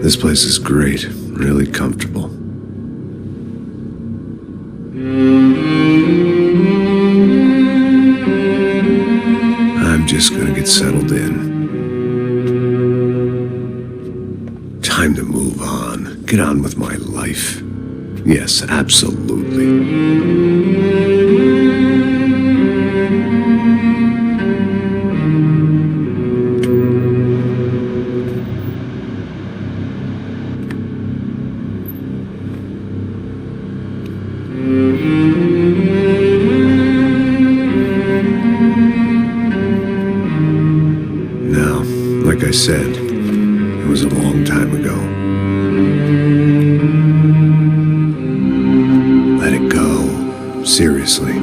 This place is great, really comfortable. I'm just gonna get settled in. Time to move on, get on with my life. Yes, absolutely. Like I said, it was a long time ago. Let it go. Seriously.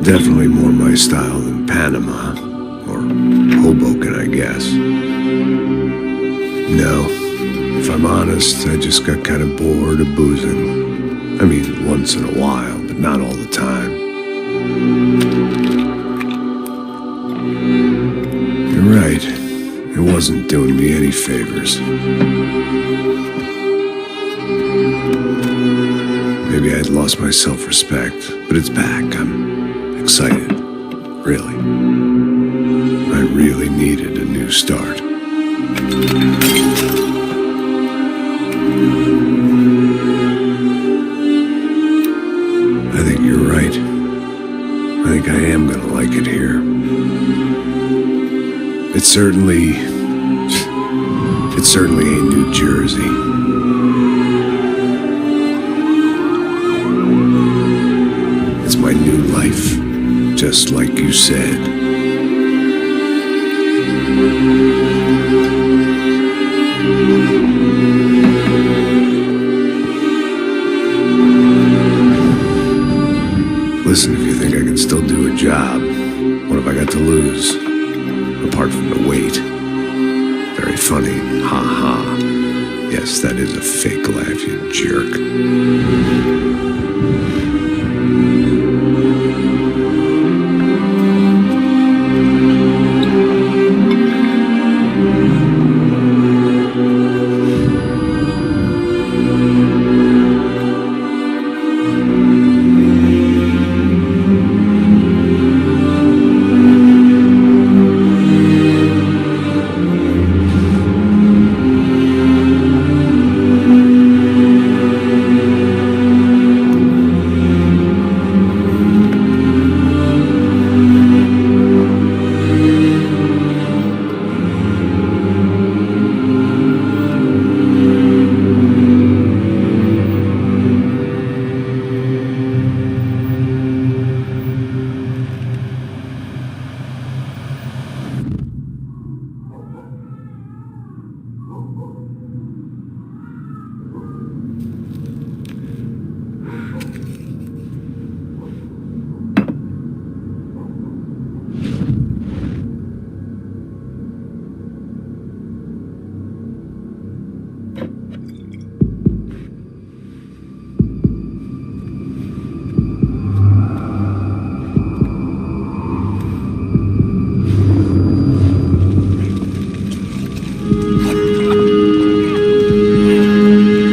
Definitely more my style than Panama, or Hoboken, I guess. No, if I'm honest, I just got kind of bored of boozing. I mean, once in a while, but not all the time. You're right, it wasn't doing me any favors. Maybe I'd lost my self-respect, but it's back. I'm excited, really. I really needed a new start. I think you're right. I think I am gonna like it here. It's certainly ain't New Jersey. It's my new life. Just like you said. Listen, if you think I can still do a job, what have I got to lose? Apart from the weight. Very funny. Ha ha. Yes, that is a fake laugh, you jerk.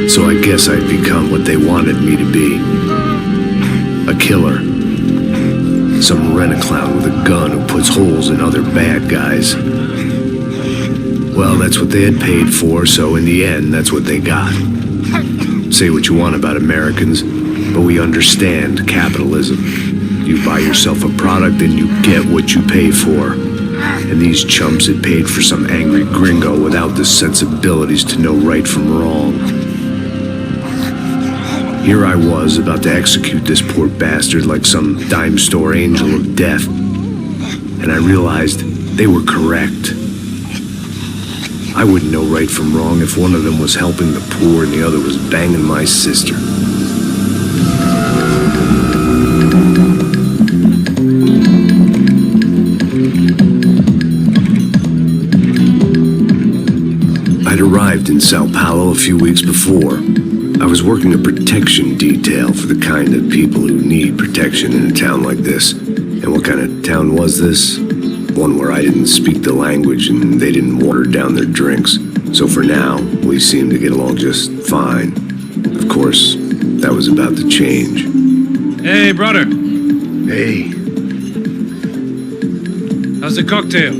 So I guess I'd become what they wanted me to be. A killer. Some rent-a-clown with a gun who puts holes in other bad guys. Well, that's what they had paid for, so in the end, that's what they got. Say what you want about Americans, but we understand capitalism. You buy yourself a product and you get what you pay for. And these chumps had paid for some angry gringo without the sensibilities to know right from wrong. Here I was, about to execute this poor bastard like some dime store angel of death. And I realized they were correct. I wouldn't know right from wrong if one of them was helping the poor and the other was banging my sister. arrived in Sao Paulo a few weeks before. I was working a protection detail for the kind of people who need protection in a town like this. And what kind of town was this? One where I didn't speak the language and they didn't water down their drinks. So for now, we seemed to get along just fine. Of course, that was about to change. Hey, brother. Hey. How's the cocktail?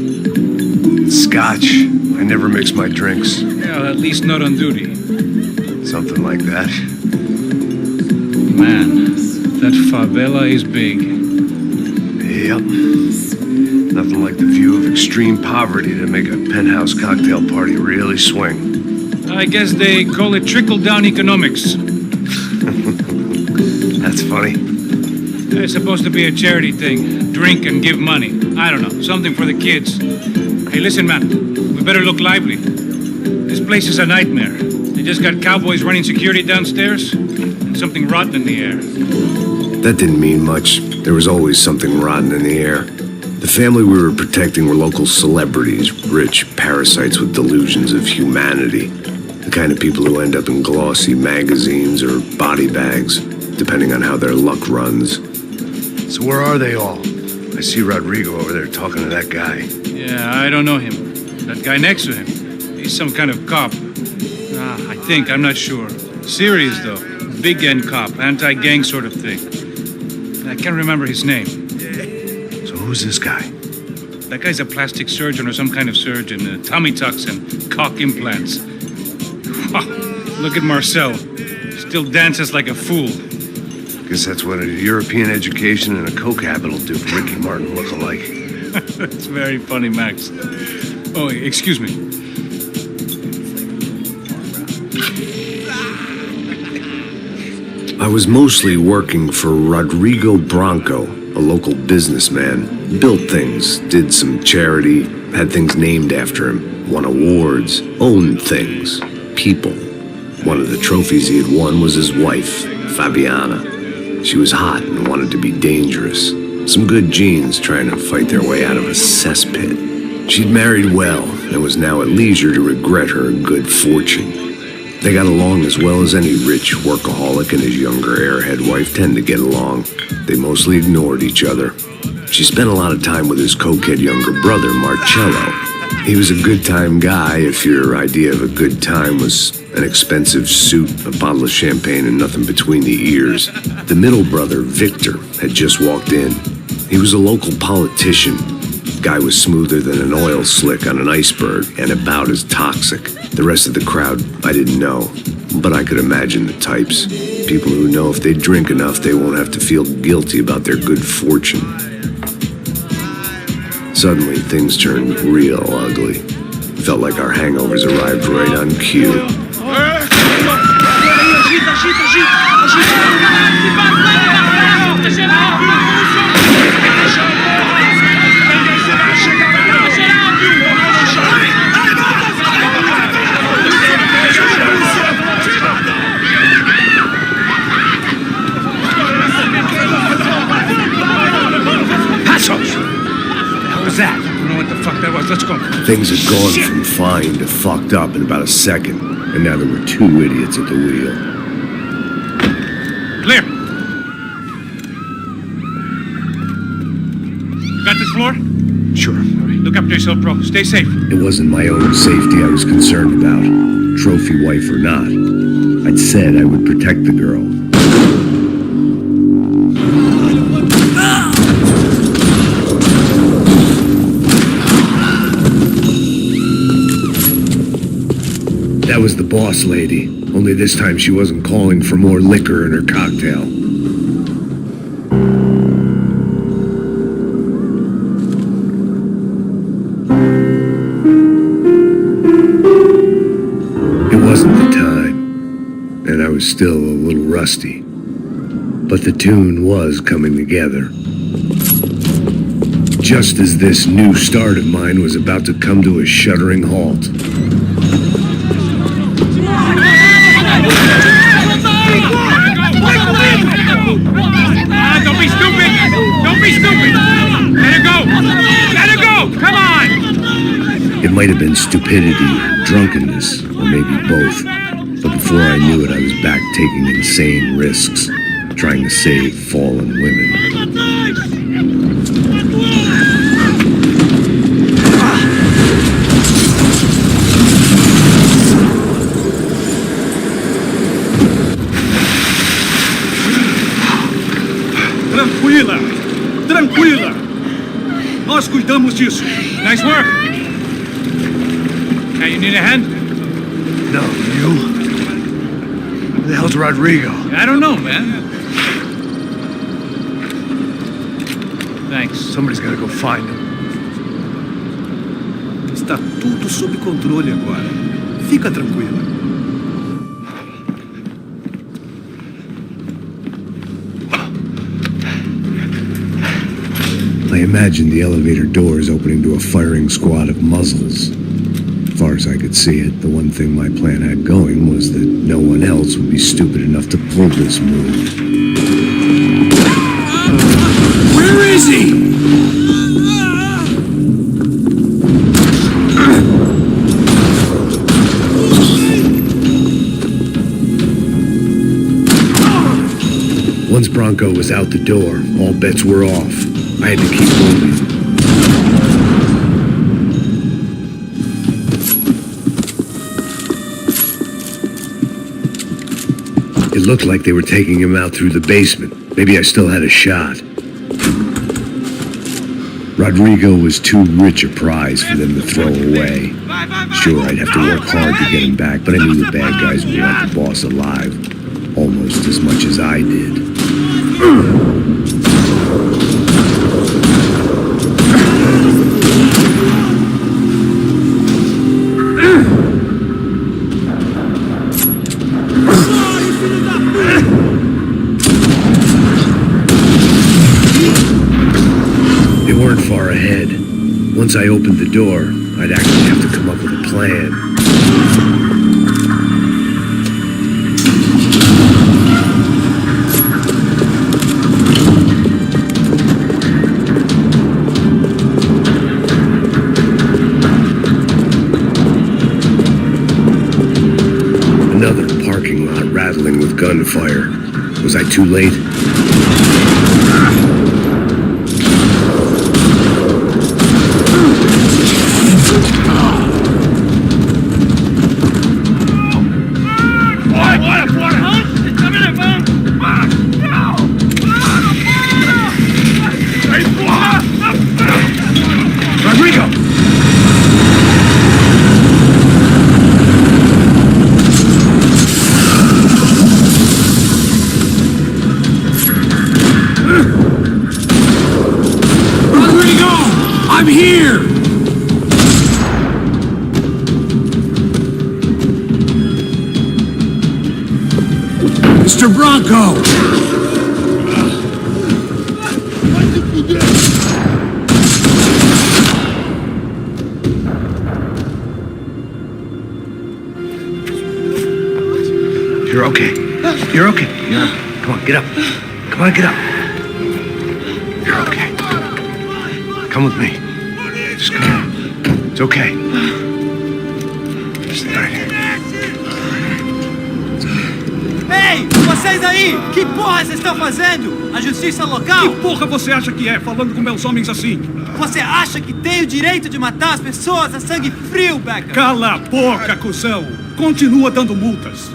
Scotch. I never mix my drinks. Yeah, at least not on duty. Something like that. Man, that favela is big. Yep. Nothing like the view of extreme poverty to make a penthouse cocktail party really swing. I guess they call it trickle-down economics. That's funny. It's supposed to be a charity thing. Drink and give money. I don't know, something for the kids. Hey, listen, man, we better look lively. This place is a nightmare. They just got cowboys running security downstairs and something rotten in the air. That didn't mean much. There was always something rotten in the air. The family we were protecting were local celebrities, rich parasites with delusions of humanity. The kind of people who end up in glossy magazines or body bags, depending on how their luck runs. So where are they all? I see Rodrigo over there talking to that guy. Yeah, I don't know him. That guy next to him, he's some kind of cop. I think, I'm not sure. Serious, though. Big end cop, anti-gang sort of thing. I can't remember his name. So who's this guy? That guy's a plastic surgeon or some kind of surgeon. Tummy tucks and cock implants. Look at Marcel. Still dances like a fool. Guess that's what a European education and a coke habit will do to Ricky Martin look-alike. That's very funny, Max. Oh, excuse me. I was mostly working for Rodrigo Branco, a local businessman. Built things, did some charity, had things named after him, won awards, owned things, people. One of the trophies he had won was his wife, Fabiana. She was hot and wanted to be dangerous. Some good genes trying to fight their way out of a cesspit. She'd married well and was now at leisure to regret her good fortune. They got along as well as any rich workaholic and his younger airhead wife tend to get along. They mostly ignored each other. She spent a lot of time with his cokehead younger brother, Marcello. He was a good-time guy if your idea of a good time was an expensive suit, a bottle of champagne, and nothing between the ears. The middle brother, Victor, had just walked in. He was a local politician. Guy was smoother than an oil slick on an iceberg and about as toxic. The rest of the crowd, I didn't know, but I could imagine the types. People who know if they drink enough, they won't have to feel guilty about their good fortune. Suddenly, things turned real ugly. Felt like our hangovers arrived right on cue. That? I don't know what the fuck that was. Let's go. Things had gone from fine to fucked up in about a second, and now there were two idiots at the wheel. Clear. Got this floor? Sure. All right, look after yourself, bro. Stay safe. It wasn't my own safety I was concerned about, trophy wife or not. I'd said I would protect the girl. That was the boss lady, only this time she wasn't calling for more liquor in her cocktail. It wasn't the time, and I was still a little rusty, but the tune was coming together. Just as this new start of mine was about to come to a shuddering halt. Don't be stupid! Don't be stupid! Let her go! Let her go! Come on! It might have been stupidity, drunkenness, or maybe both. But before I knew it, I was back taking insane risks, trying to save fallen women. Tranquila! Nós cuidamos disso. Nice work. Hey, you need a hand? No, you? Who the hell's Rodrigo? I don't know, man. Thanks. Somebody's gotta go find him. Está tudo sob controle agora. Fica tranquila. I imagined the elevator doors opening to a firing squad of muzzles. As far as I could see it, the one thing my plan had going was that no one else would be stupid enough to pull this move. Where is he? Once Bronco was out the door, all bets were off. I had to keep moving. It looked like they were taking him out through the basement. Maybe I still had a shot. Rodrigo was too rich a prize for them to throw away. Sure, I'd have to work hard to get him back, but I knew the bad guys would want the boss alive. Almost as much as I did. They weren't far ahead. Once I opened the door, I'd actually have to come up with a plan. Another parking lot rattling with gunfire. Was I too late? Rodrigo! Rodrigo! I'm here! Mr. Bronco! You're okay. You're okay. Come on, get up. Come on, get up. You're okay. Come with me. Just come. It's okay. Stay right here. Ei, vocês aí! Que porra vocês estão fazendo? A justiça local? Que porra você acha que é, falando com meus homens assim? Você acha que tem o direito de matar as pessoas a sangue frio, Becker? Cala a boca, cuzão! Continua dando multas.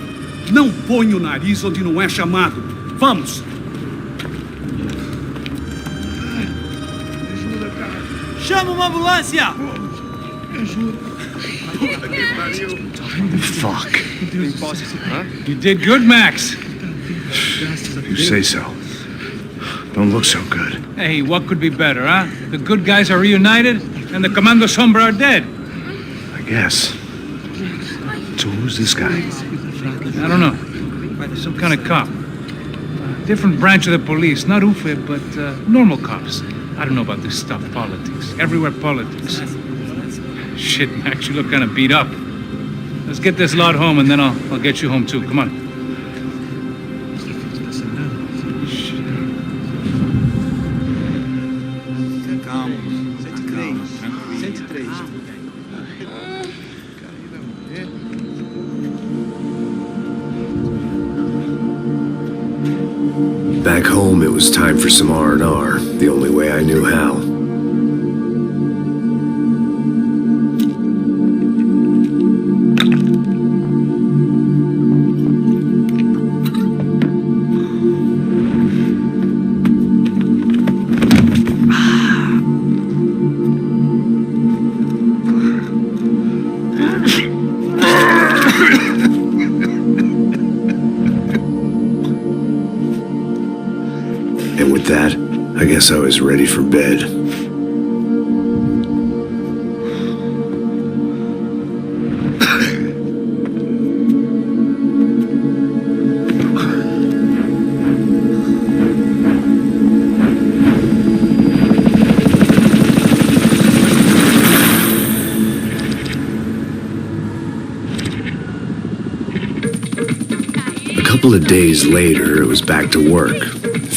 Não põe o nariz onde não é chamado. Vamos! Chama uma ambulância! Fuck. You did good, Max. You say so. Don't look so good. Hey, what could be better, huh? The good guys are reunited, and the Comando Sombra are dead. I guess. So who's this guy? I don't know. Some kind of cop. Different branch of the police. Not UFE, but normal cops. I don't know about this stuff, politics. Everywhere politics. Shit, Max, you look kind of beat up. Let's get this lot home, and then I'll get you home, too. Come on. Back home, it was time for some R&R, the only way I knew how. And with that, I guess I was ready for bed. A couple of days later, it was back to work.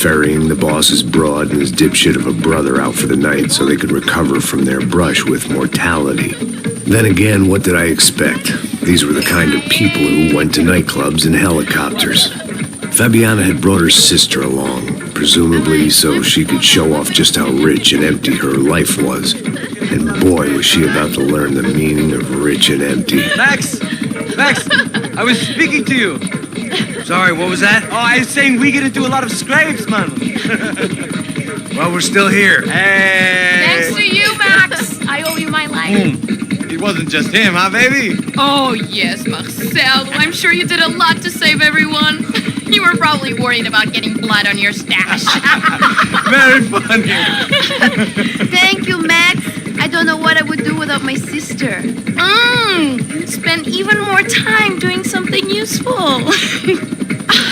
Ferrying the boss's broad and his dipshit of a brother out for the night so they could recover from their brush with mortality. Then again, what did I expect? These were the kind of people who went to nightclubs in helicopters. Fabiana had brought her sister along, presumably so she could show off just how rich and empty her life was. And boy, was she about to learn the meaning of rich and empty. Max! Max! I was speaking to you. Sorry, what was that? Oh, I was saying we get to do a lot of scrapes, man. Well, we're still here. Hey! Thanks to you, Max. I owe you my life. It wasn't just him, huh, baby? Oh, yes, Marcel. I'm sure you did a lot to save everyone. You were probably worried about getting blood on your stash. Very funny. Thank you, Max. I don't know what I would do without my sister. Spend even more time doing something useful.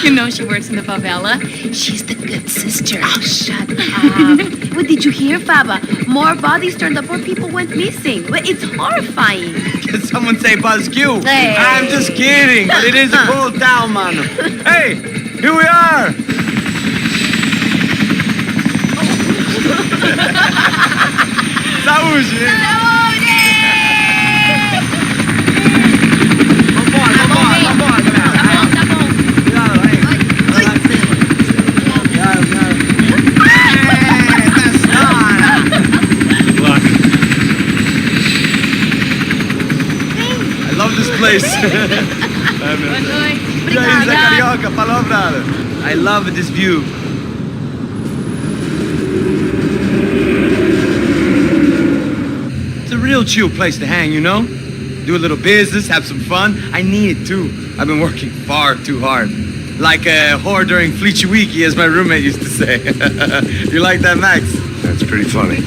You know she works in the favela. She's the good sister. Oh, shut up. What did you hear, Faba? More bodies turned up where people went missing. It's horrifying. Can someone say Buzz Q? Hey. I'm just kidding, but it is a cool town, man. Hey, here we are. Saúde! Place. I love this view. It's a real chill place to hang, you know? Do a little business, have some fun. I need it too. I've been working far too hard. Like a whore during Fleechy Weeky, as my roommate used to say. You like that, Max? That's pretty funny.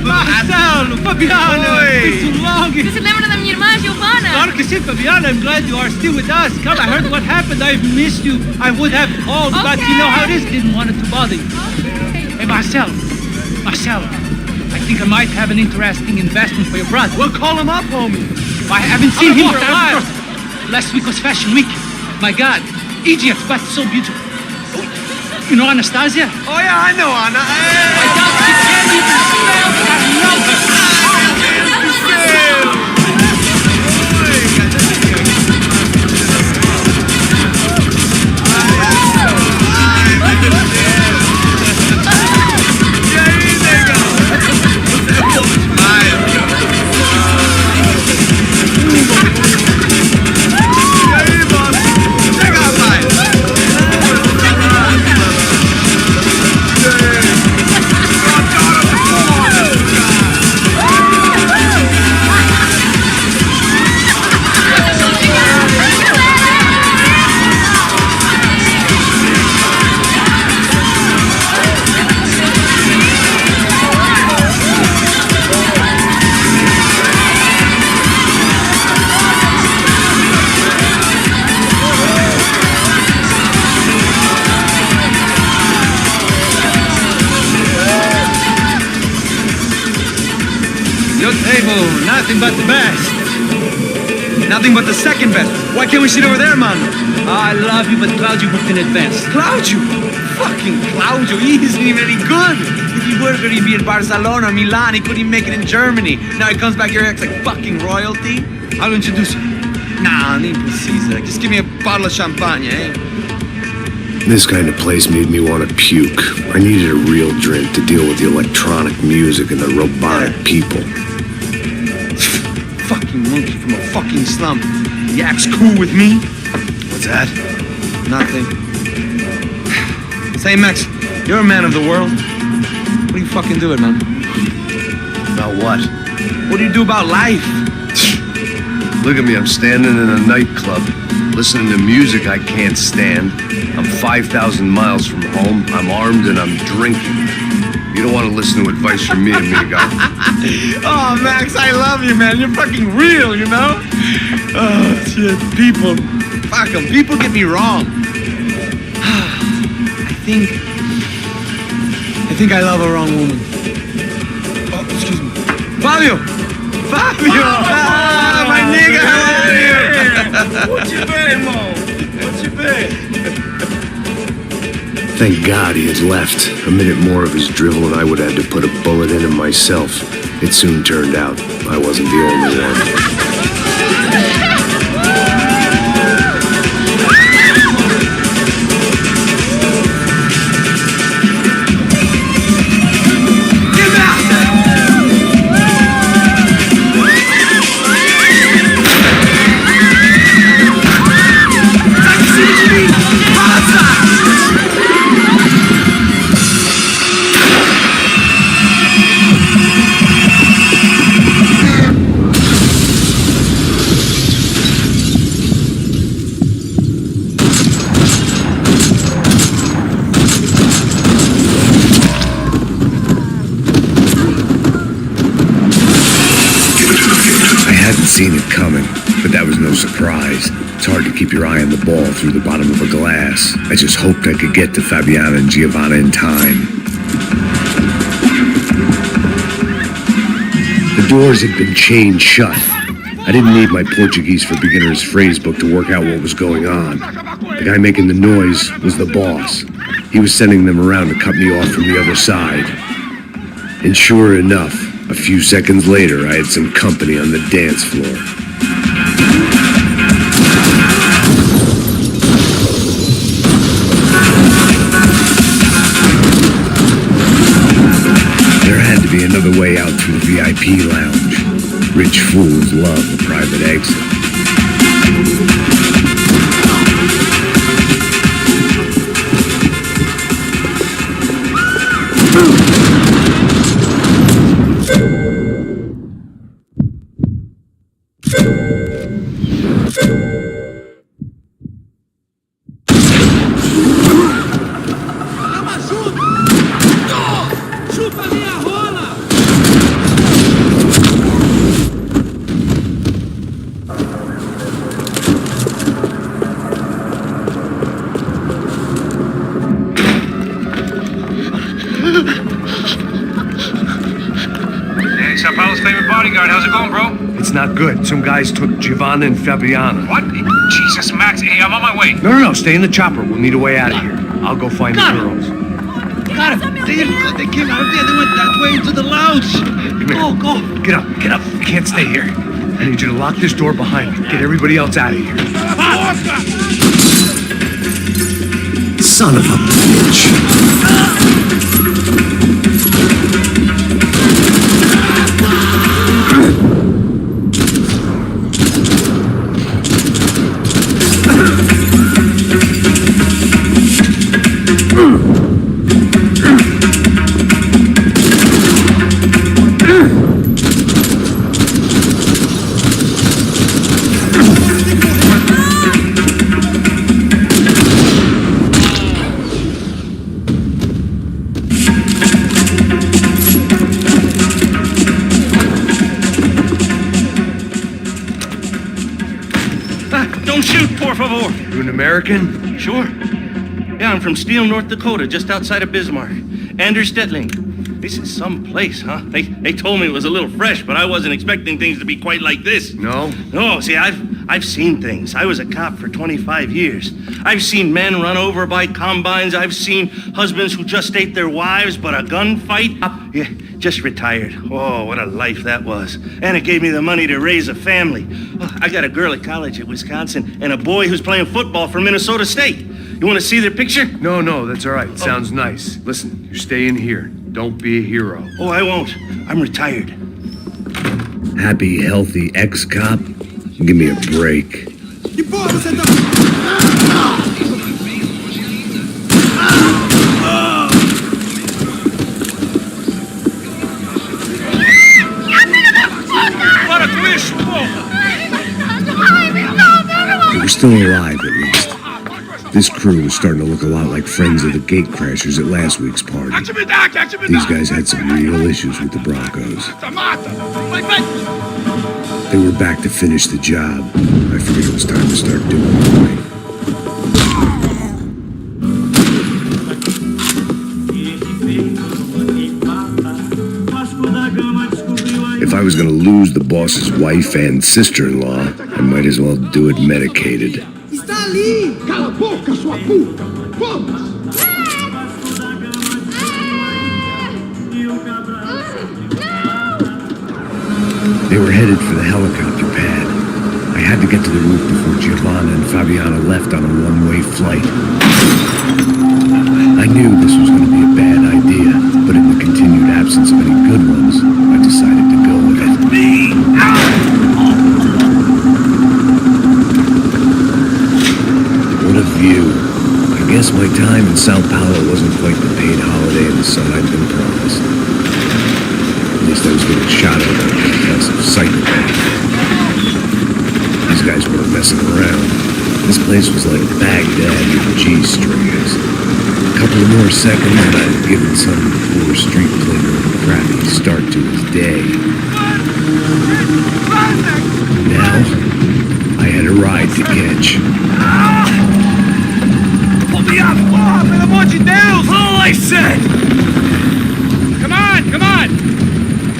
Marcelo, Fabiana, it's too long. Você se lembra da minha irmã, Giovanna? Claro que sim, Fabiana. I'm glad you are still with us. Come, I heard what happened. I've missed you. I would have called, but you know how it is. Didn't want it to bother you. Hey, Marcelo, I think I might have an interesting investment for your brother. Well, call him up, homie. I haven't seen him for a while. Last week was Fashion Week. My God, Egypt, but so beautiful. You know Anastasia? Oh, yeah, I know Anna. I doubt she can't even spell. I love her. Nothing but the best. Nothing but the second best. Why can't we sit over there, man? I love you, but Claudio booked in advance. Claudio? Fucking Claudio, he isn't even any good. he worked, he'd be in Barcelona, Milan, he couldn't make it in Germany. Now he comes back here, acts like fucking royalty. I'll introduce you. Nah, need precisa. Just give me a bottle of champagne, eh? This kind of place made me want to puke. I needed a real drink to deal with the electronic music and the robotic people. Fucking monkey from a fucking slum. He acts cool with me. What's that? Nothing. Say, Max, you're a man of the world. What do you fucking do it, man? About what? What do you do about life? Look at me, I'm standing in a nightclub, listening to music I can't stand. I'm 5,000 miles from home, I'm armed, and I'm drinking. You don't want to listen to advice from me, amigo. Oh, Max, I love you, man. You're fucking real, you know? Oh, shit, people. Fuck 'em. People get me wrong. I think I love a wrong woman. Oh, excuse me. Fabio! Fabio! Ah, my nigga, how are you? What you been, Mo? What you been? Thank God he had left. A minute more of his drivel and I would have had to put a bullet in him myself. It soon turned out I wasn't the only one. Seen it coming, but that was no surprise. It's hard to keep your eye on the ball through the bottom of a glass. I just hoped I could get to Fabiana and Giovanna in time. The doors had been chained shut. I didn't need my Portuguese for Beginners phrase book to work out what was going on. The guy making the noise was the boss. He was sending them around to cut me off from the other side. And sure enough, a few seconds later, I had some company on the dance floor. There had to be another way out through the VIP lounge. Rich fools love a private exit. How's it going, bro? It's not good. Some guys took Giovanna and Fabiana. What? Jesus, Max. Hey, I'm on my way. No. Stay in the chopper. We'll need a way out of here. I'll go find the girls. Got him. They came out of there. They went that way into the lounge. Go. Get up. You can't stay here. I need you to lock this door behind me. Get everybody else out of here. Son of a bitch. Don't shoot, por favor. You an American? Sure. Yeah, I'm from Steele, North Dakota, just outside of Bismarck. Anders Stetling. This is some place, huh? They told me it was a little fresh, but I wasn't expecting things to be quite like this. No? No, see, I've I've seen things. I was a cop for 25 years. I've seen men run over by combines. I've seen husbands who just ate their wives, but a gunfight. Yeah, just retired. Oh, what a life that was. And it gave me the money to raise a family. Oh, I got a girl at college at Wisconsin and a boy who's playing football for Minnesota State. You want to see their picture? No, that's all right. Sounds nice. Listen, you're staying here. Don't be a hero. Oh, I won't. I'm retired. Happy, healthy ex-cop? Give me a break. We're still alive, at least. This crew was starting to look a lot like friends of the gatecrashers at last week's party. These guys had some real issues with the Broncos. They were back to finish the job. I figured it was time to start doing it right. If I was gonna lose the boss's wife and sister-in-law, I might as well do it medicated. Está ali! Cala a boca, sua puta! Vamos! They were headed for the helicopter pad. I had to get to the roof before Giovanna and Fabiana left on a one-way flight. I knew this was going to be a bad idea, but in the continued absence of any good ones, I decided to go with it. What a view. I guess my time in Sao Paulo wasn't quite the paid holiday in the sun I'd been promised. At least I was getting shot at by a compulsive psychopath. These guys weren't messing around. This place was like Baghdad with G-strings. A couple of more seconds and I'd have given some poor street cleaner a crappy start to his day. Now, I had a ride to catch. Pull me up! Oh, I'm gonna watch you down! All I said! Come on!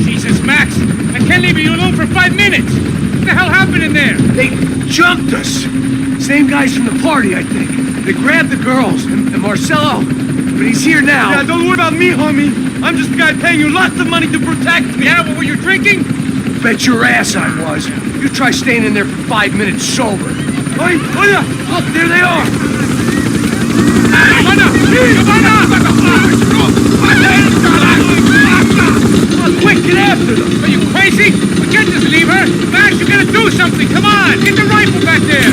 Jesus, Max, I can't leave you alone for 5 minutes! What the hell happened in there? They jumped us! Same guys from the party, I think. They grabbed the girls and Marcelo, but he's here now. Yeah, don't worry about me, homie. I'm just the guy paying you lots of money to protect me. Yeah, but were you drinking? Bet your ass I was. You try staying in there for 5 minutes sober. Oi, look, there they are! Quick, get after them! Are you crazy? We can't just leave her! Max, you gotta do something! Come on! Get the rifle back there!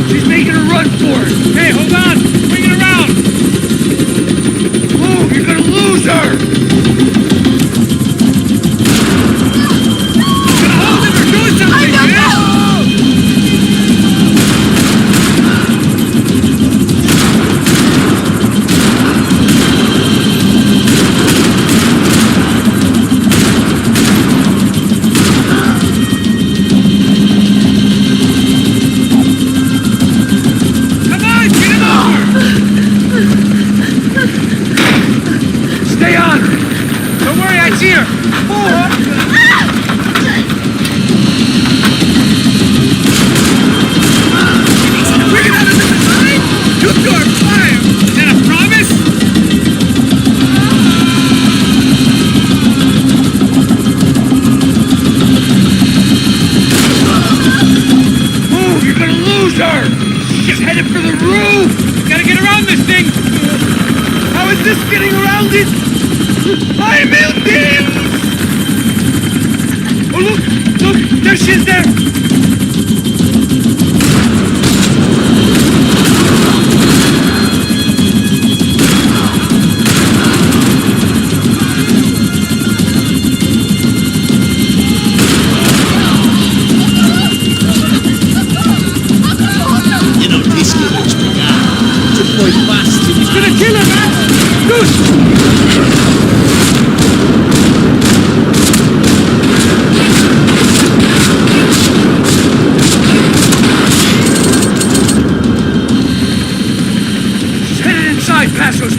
She's making a run for it. Hey, hold on! Bring it around! Move, you're gonna lose her! Hold it or do something, man! Come on, get him over! Stay on her! Don't worry, I see her! We're gonna have a fight? Shoot your fire! Is that a promise? Move, you're gonna lose her! She's headed for the roof! Gotta get around this thing! How is this getting around it? I'm melting! Oh, look! There she is there! You know, this kid was big. To play fast. He's gonna kill her, man! Goose!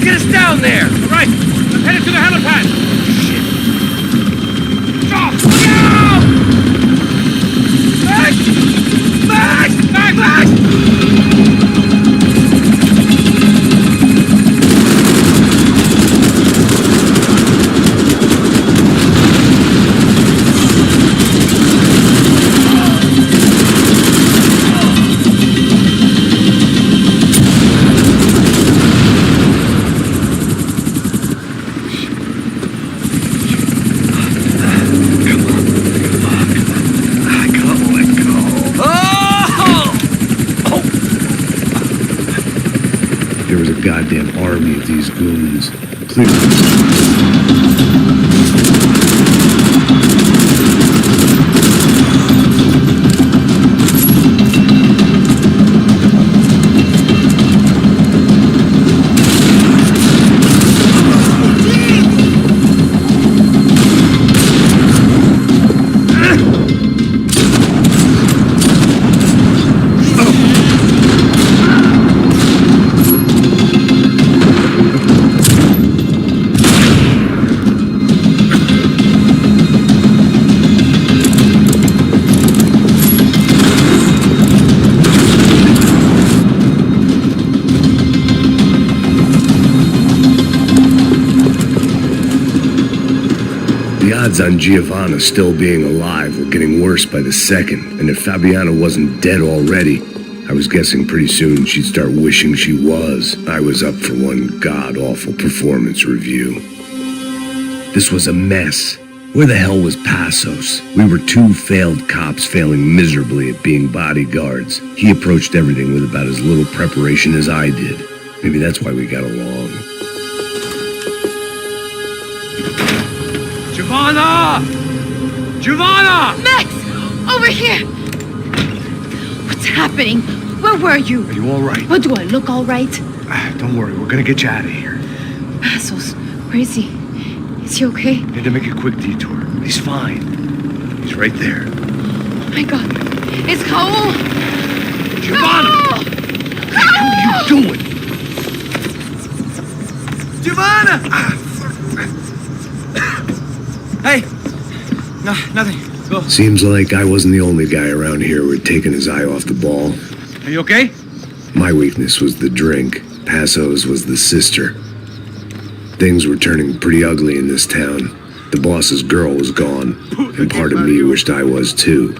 Get us down there! Right, let's head to the helipad. Back! There was a goddamn army of these goons. Clearly. The odds on Giovanna still being alive were getting worse by the second, and if Fabiana wasn't dead already, I was guessing pretty soon she'd start wishing she was. I was up for one god-awful performance review. This was a mess. Where the hell was Passos? We were two failed cops failing miserably at being bodyguards. He approached everything with about as little preparation as I did. Maybe that's why we got along. Giovanna! Giovanna! Max! Over here! What's happening? Where were you? Are you all right? What, do I look all right? Don't worry, we're gonna get you out of here. Passos, where is he? Is he okay? Had to make a quick detour. He's fine. He's right there. Oh my God. It's Raul! Giovanna! Raul! What are you doing? Giovanna! Hey! No, nothing. Go. Seems like I wasn't the only guy around here who had taken his eye off the ball. Are you okay? My weakness was the drink. Passos was the sister. Things were turning pretty ugly in this town. The boss's girl was gone, and part of me wished I was too.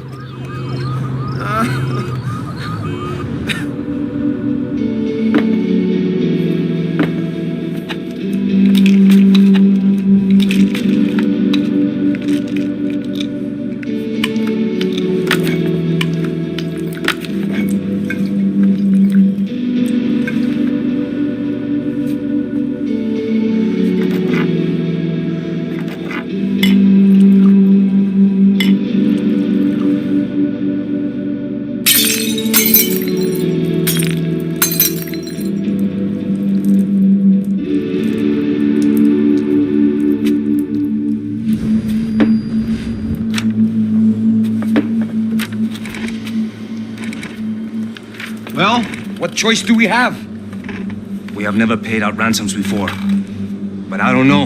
Well, what choice do we have? We have never paid out ransoms before. But I don't know.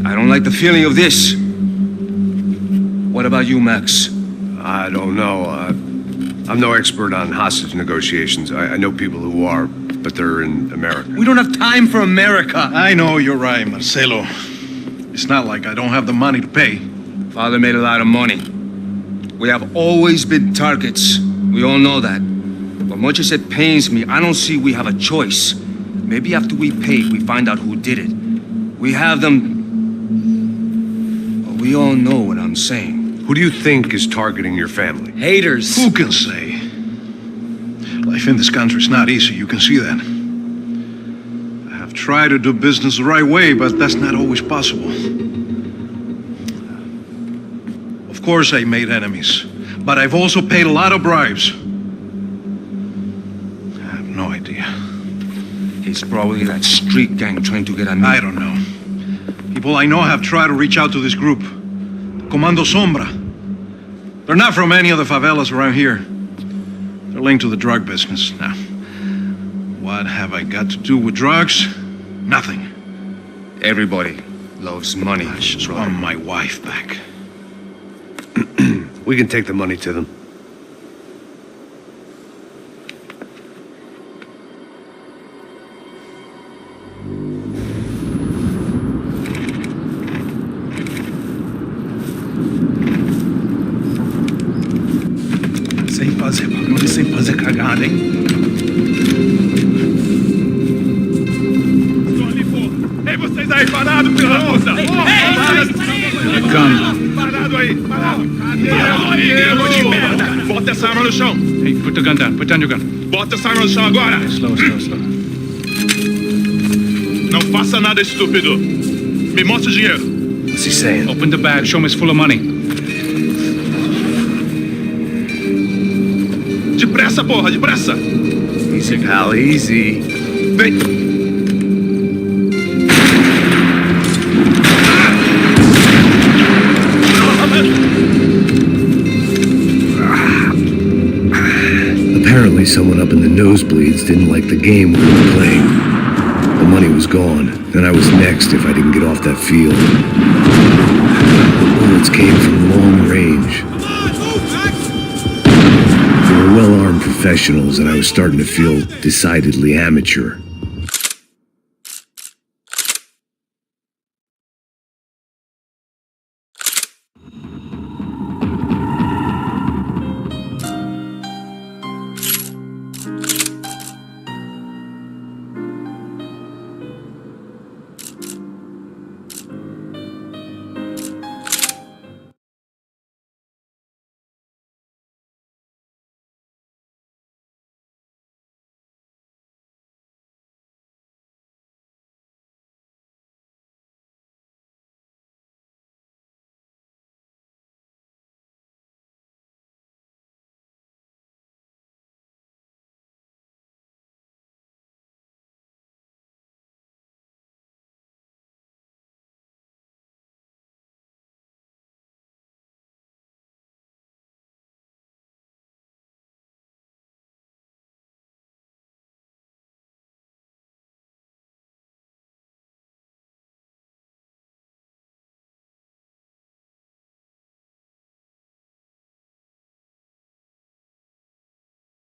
I don't like the feeling of this. What about you, Max? I don't know. I'm no expert on hostage negotiations. I know people who are, but they're in America. We don't have time for America. I know you're right, Marcelo. It's not like I don't have the money to pay. Father made a lot of money. We have always been targets. We all know that. But much as it pains me, I don't see we have a choice. Maybe after we pay, we find out who did it. We have them... But we all know what I'm saying. Who do you think is targeting your family? Haters. Who can say? Life in this country is not easy, you can see that. I have tried to do business the right way, but that's not always possible. Of course I made enemies, but I've also paid a lot of bribes. I have no idea. It's probably that street gang trying to get at me. I don't know. People I know have tried to reach out to this group. Comando Sombra. They're not from any of the favelas around here. They're linked to the drug business. Now, what have I got to do with drugs? Nothing. Everybody loves money. I just want my wife back. We can take the money to them. Sem fazer cagada, hein? Estou ali, porra! Ei, vocês aí, parados, pela puta! Parado aí, parado! Cadê? Merda! Bota essa arma no chão! Hey, put the gun down. Put down your gun. Bota essa arma no chão agora! Slow, slow, slow. Não faça nada, estúpido! Me mostra o dinheiro! What's he saying? Open the bag. Show him it's full of money. Depressa, porra, depressa! Easy, pal, easy. Vem! Apparently someone up in the nosebleeds didn't like the game we were playing. The money was gone, and I was next if I didn't get off that field. The bullets came from long range. They were well-armed professionals, and I was starting to feel decidedly amateur.